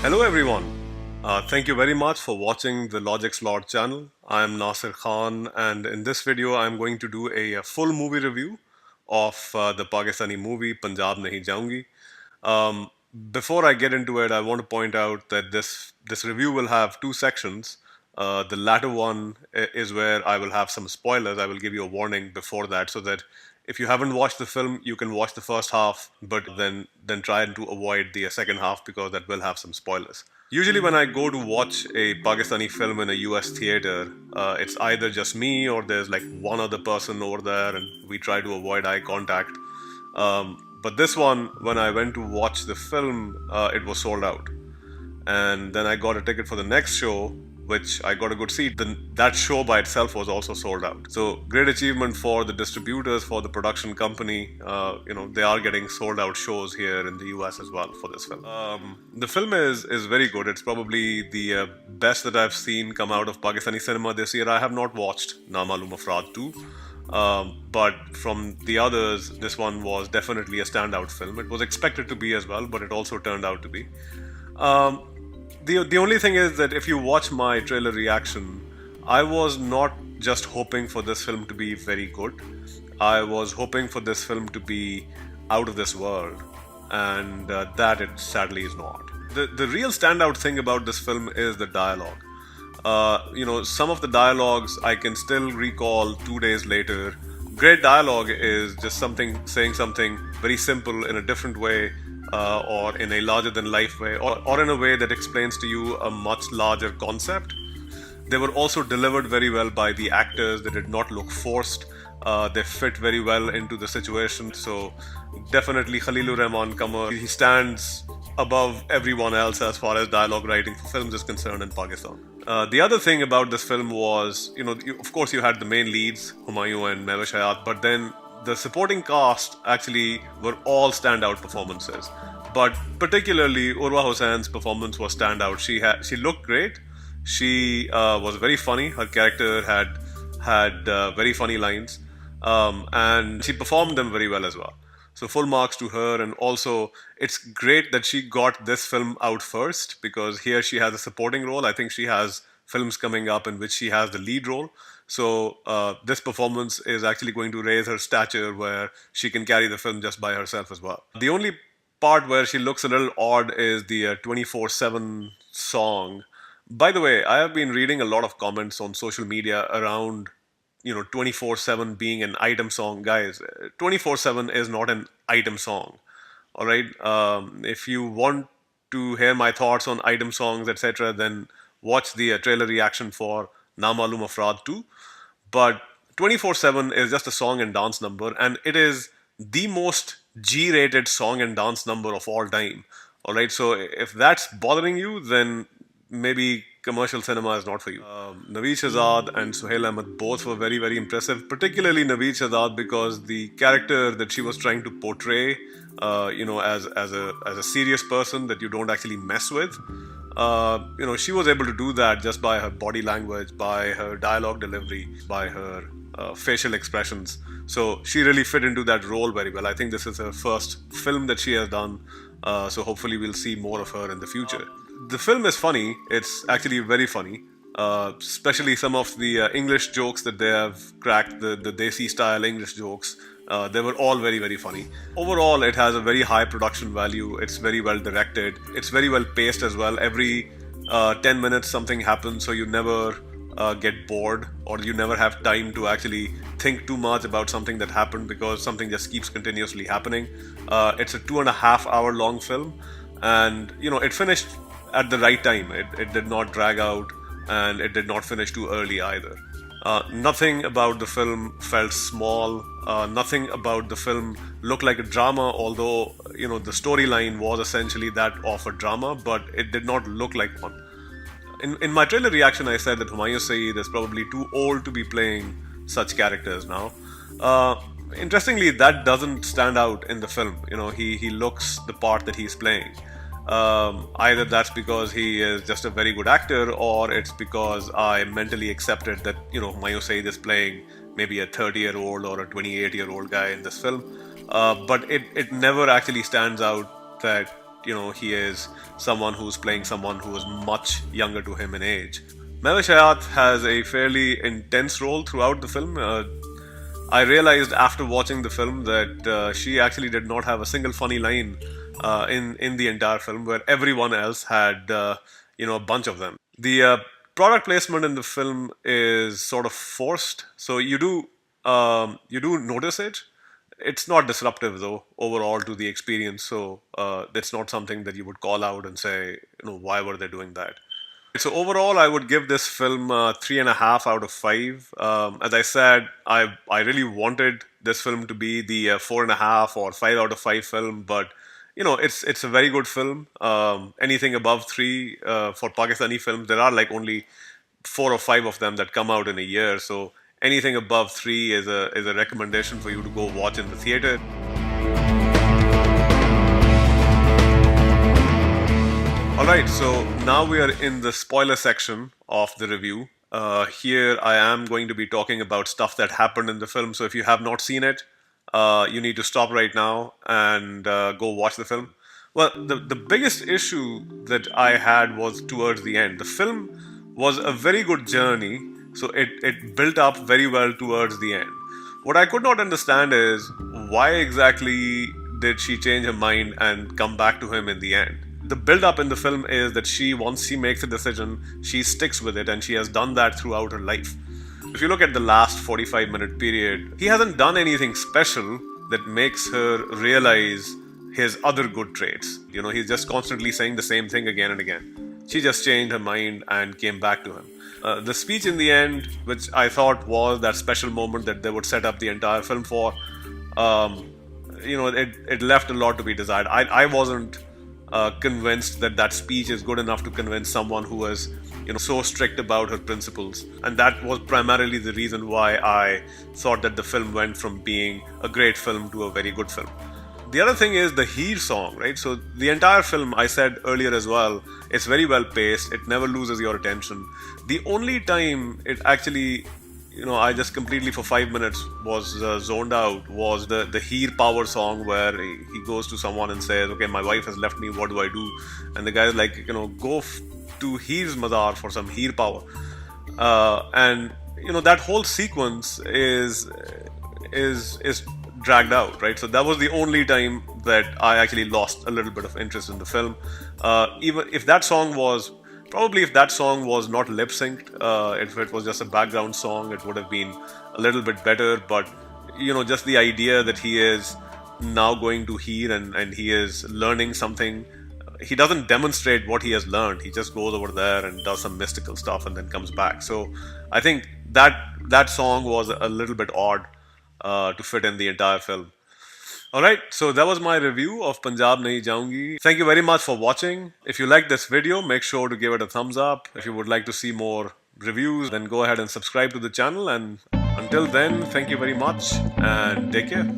Hello everyone. Thank you very much for watching the Logic Slot channel. I am Nasir Khan, and in this video I am going to do a full movie review of the Pakistani movie Punjab Nahi Jaungi. Um, Before I get into it, I want to point out that this review will have two sections. The latter one is where I will have some spoilers. I will give you a warning before that, so that if you haven't watched the film, you can watch the first half, but then try to avoid the second half because that will have some spoilers. Usually, when I go to watch a Pakistani film in a US theater, it's either just me or there's like one other person over there, and we try to avoid eye contact. But this one, when I went to watch the film, it was sold out. And then I got a ticket for the next show, which I got a good seat. That show by itself was also sold out. So great achievement for the distributors, for the production company. They are getting sold out shows here in the US as well for this film. The film is very good. It's probably the best that I've seen come out of Pakistani cinema this year. I have not watched Na Maloom Afraad 2. But from the others, this one was definitely a standout film. It was expected to be as well, but it also turned out to be. Um, the only thing is that if you watch my trailer reaction, I was not just hoping for this film to be very good. I was hoping for this film to be out of this world, and that it sadly is not. The real standout thing about this film is the dialogue. Some of the dialogues I can still recall 2 days later. Great dialogue is just saying something very simple in a different way, or in a larger than life way, or in a way that explains to you a much larger concept. They were also delivered very well by the actors. They did not look forced. They fit very well into the situation. So definitely Khalilur Rahman Kamar, he stands above everyone else as far as dialogue writing for films is concerned in Pakistan. The other thing about this film was, of course you had the main leads, Humayun and Mehwish Hayat, but then the supporting cast actually were all standout performances. But particularly Urwa Hocaine's performance was standout. She looked great. She was very funny. Her character had very funny lines, and she performed them very well as well. So full marks to her. And also it's great that she got this film out first, because here she has a supporting role. I think she has films coming up in which she has the lead role. So this performance is actually going to raise her stature, where she can carry the film just by herself as well. The only part where she looks a little odd is the 24/7 song. By the way, I have been reading a lot of comments on social media around 24/7 being an item song. Guys, 24/7 is not an item song. All right. If you want to hear my thoughts on item songs, etc., then watch the trailer reaction for Na Maloom Afraad 2. But 24/7 is just a song and dance number, and it is the most G-rated song and dance number of all time. All right. So if that's bothering you, then maybe commercial cinema is not for you. Mehwish Hayat and Suhail Ahmed both were very, very impressive, particularly Mehwish Hayat, because the character that she was trying to portray, as a serious person that you don't actually mess with, she was able to do that just by her body language, by her dialogue delivery, by her facial expressions. So she really fit into that role very well. I think this is her first film that she has done, so hopefully we'll see more of her in the future. The film is funny. It's actually very funny, especially some of the English jokes that they have cracked, the Desi style English jokes. They were all very, very funny. Overall, it has a very high production value. It's very well directed. It's very well paced as well. Every 10 minutes something happens, so you never get bored, or you never have time to actually think too much about something that happened, because something just keeps continuously happening. It's a 2.5 hour long film, and it finished at the right time. It did not drag out, and it did not finish too early either. Nothing about the film felt small. Nothing about the film looked like a drama, although the storyline was essentially that of a drama, but it did not look like one. In my trailer reaction, I said that Humayun Saeed is probably too old to be playing such characters now. Interestingly, that doesn't stand out in the film. He looks the part that he's playing. Either that's because he is just a very good actor, or it's because I mentally accepted that Humayun Saeed is playing maybe a 30-year-old or a 28-year-old guy in this film. But it never actually stands out that he is someone who's playing someone who is much younger to him in age. Mehwish Hayat has a fairly intense role throughout the film. I realized after watching the film that she actually did not have a single funny line in the entire film, where everyone else had a bunch of them. The product placement in the film is sort of forced, so you do notice it. It's not disruptive though overall to the experience, so it's not something that you would call out and say, why were they doing that? So overall, I would give this film 3.5 out of 5. As I said, I really wanted this film to be the 4.5 or 5 out of 5 film, but it's a very good film. Anything above 3 for Pakistani films, there are like only 4 or 5 of them that come out in a year. So anything above 3 is a recommendation for you to go watch in the theater. Alright, so now we are in the spoiler section of the review. Here I am going to be talking about stuff that happened in the film, so if you have not seen it, you need to stop right now and go watch the film. Well, the biggest issue that I had was towards the end. The film was a very good journey, so it built up very well towards the end. What I could not understand is why exactly did she change her mind and come back to him in the end? The build-up in the film is that once she makes a decision, she sticks with it, and she has done that throughout her life. If you look at the last 45-minute period, he hasn't done anything special that makes her realize his other good traits. He's just constantly saying the same thing again and again. She just changed her mind and came back to him. The speech in the end, which I thought was that special moment that they would set up the entire film for, it left a lot to be desired. I wasn't convinced that speech is good enough to convince someone who is so strict about her principles, and that was primarily the reason why I thought that the film went from being a great film to a very good film. The other thing is the Heer song, right? So the entire film, I said earlier as well, it's very well paced, it never loses your attention. The only time it actually I just completely for 5 minutes was zoned out was the Heer power song, where he goes to someone and says, okay, my wife has left me, what do I do? And the guy's like, go to Heer's Mazar for some Heer power. And that whole sequence is dragged out, right? So that was the only time that I actually lost a little bit of interest in the film. Even if that song was not lip synced, if it was just a background song, it would have been a little bit better. But just the idea that he is now going to Heer and he is learning something. He doesn't demonstrate what he has learned. He just goes over there and does some mystical stuff and then comes back. So I think that song was a little bit odd to fit in the entire film. Alright, so that was my review of Punjab Nahi Jaungi. Thank you very much for watching. If you like this video, make sure to give it a thumbs up. If you would like to see more reviews, then go ahead and subscribe to the channel. And until then, thank you very much and take care.